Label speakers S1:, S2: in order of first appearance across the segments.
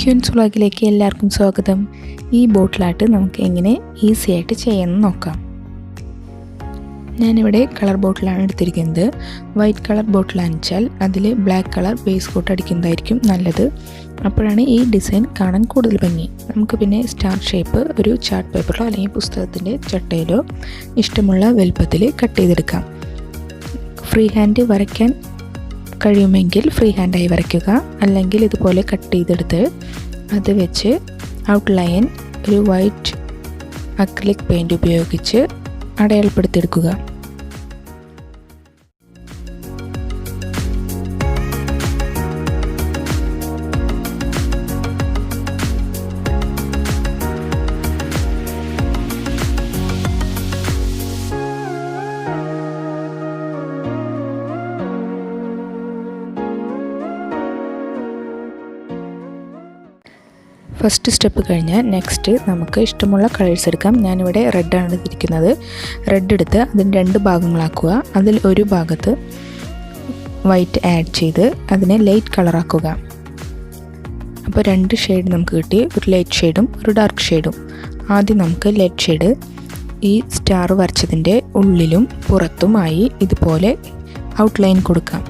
S1: ക്യൂൻസ് വ്ളോഗിലേക്ക് എല്ലാവർക്കും സ്വാഗതം. ഈ ബോട്ടിൽ ആർട്ട് നമുക്ക് എങ്ങനെ ഈസി ആയിട്ട് ചെയ്യാമെന്ന് നോക്കാം. ഞാനിവിടെ കളർ ബോട്ടിലാണ് എടുത്തിരിക്കുന്നത്. വൈറ്റ് കളർ ബോട്ടിലാണെന്ന് വെച്ചാൽ അതിൽ ബ്ലാക്ക് കളർ ബേസ് കോട്ട് അടിക്കുന്നതായിരിക്കും നല്ലത്. അപ്പോഴാണ് ഈ ഡിസൈൻ കാണാൻ കൂടുതൽ ഭംഗി. നമുക്ക് പിന്നെ സ്റ്റാർ ഷേപ്പ് ഒരു ചാർട്ട് പേപ്പറിലോ അല്ലെങ്കിൽ പുസ്തകത്തിൻ്റെ ചട്ടയിലോ ഇഷ്ടമുള്ള വലുപ്പത്തിൽ കട്ട് ചെയ്തെടുക്കാം. ഫ്രീ ഹാൻഡ് വരയ്ക്കാൻ കഴിയുമെങ്കിൽ ഫ്രീ ഹാൻഡായി വരയ്ക്കുക. അല്ലെങ്കിൽ ഇതുപോലെ കട്ട് ചെയ്തെടുത്ത് അത് വെച്ച് ഔട്ട്ലൈൻ ഒരു വൈറ്റ് അക്രിലിക് പെയിൻറ് ഉപയോഗിച്ച് അടയാളപ്പെടുത്തിയെടുക്കുക. ഫസ്റ്റ് സ്റ്റെപ്പ് കഴിഞ്ഞാൽ നെക്സ്റ്റ് നമുക്ക് ഇഷ്ടമുള്ള കളേഴ്സ് എടുക്കാം. ഞാനിവിടെ റെഡാണ് എടുത്തിരിക്കുന്നത്. റെഡ് എടുത്ത് അതിന് രണ്ട് ഭാഗങ്ങളാക്കുക. അതിൽ ഒരു ഭാഗത്ത് വൈറ്റ് ആഡ് ചെയ്ത് അതിനെ ലൈറ്റ് കളറാക്കുക. അപ്പോൾ രണ്ട് ഷെയ്ഡ് നമുക്ക് കിട്ടി, ഒരു ലൈറ്റ് ഷെയ്ഡും ഒരു ഡാർക്ക് ഷെയ്ഡും. ആദ്യം നമുക്ക് ലൈറ്റ് ഷെയ്ഡ് ഈ സ്റ്റാർ വരച്ചതിൻ്റെ ഉള്ളിലും പുറത്തുമായി ഇതുപോലെ ഔട്ട്ലൈൻ കൊടുക്കാം.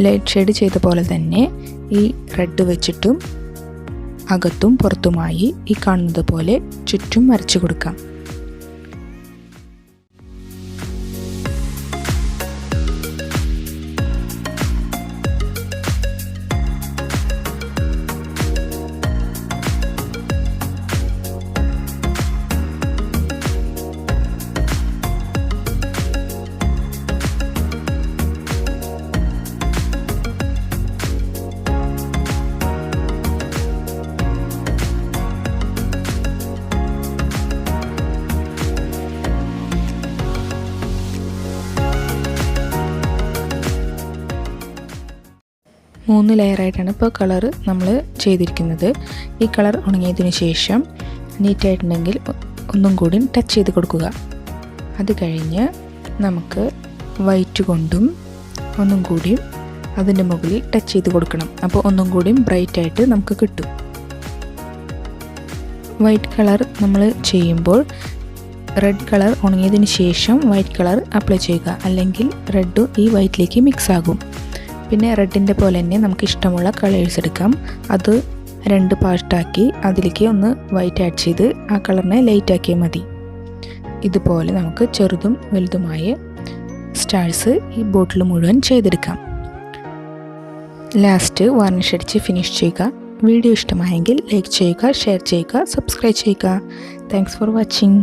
S1: ലൈറ്റ് ഷെയ്ഡ് ചെയ്ത പോലെ തന്നെ ഈ റെഡ് വെച്ചിട്ടും അകത്തും പുറത്തുമായി ഈ കാണുന്നത് പോലെ ചുറ്റും വരച്ചു കൊടുക്കാം. മൂന്ന് ലെയറായിട്ടാണ് ഇപ്പോൾ കളർ നമ്മൾ ചെയ്തിരിക്കുന്നത്. ഈ കളർ ഉണങ്ങിയതിന് ശേഷം നീറ്റായിട്ടുണ്ടെങ്കിൽ ഒന്നും കൂടി ടച്ച് ചെയ്ത് കൊടുക്കുക. അത് കഴിഞ്ഞ് നമുക്ക് വൈറ്റ് കൊണ്ടും ഒന്നും കൂടി അതിൻ്റെ മുകളിൽ ടച്ച് ചെയ്ത് കൊടുക്കണം. അപ്പോൾ ഒന്നും കൂടി ബ്രൈറ്റായിട്ട് നമുക്ക് കിട്ടും. വൈറ്റ് കളർ നമ്മൾ ചെയ്യുമ്പോൾ റെഡ് കളർ ഉണങ്ങിയതിന് ശേഷം വൈറ്റ് കളർ അപ്ലൈ ചെയ്യുക. അല്ലെങ്കിൽ റെഡ് ഈ വൈറ്റിലേക്ക് മിക്സ് ആകും. പിന്നെ റെഡിൻ്റെ പോലെ തന്നെ നമുക്ക് ഇഷ്ടമുള്ള കളേഴ്സ് എടുക്കാം. അത് രണ്ട് പാർട്ടാക്കി അതിലേക്ക് ഒന്ന് വൈറ്റ് ആഡ് ചെയ്ത് ആ കളറിനെ ലൈറ്റ് ആക്കിയാൽ മതി. ഇതുപോലെ നമുക്ക് ചെറുതും വലുതുമായ സ്റ്റാർസ് ഈ ബോട്ടിൽ മുഴുവൻ ചെയ്തെടുക്കാം. ലാസ്റ്റ് വാർണിഷ് അടിച്ച് ഫിനിഷ് ചെയ്യുക. വീഡിയോ ഇഷ്ടമായെങ്കിൽ ലൈക്ക് ചെയ്യുക, ഷെയർ ചെയ്യുക, സബ്സ്ക്രൈബ് ചെയ്യുക. Thanks for watching.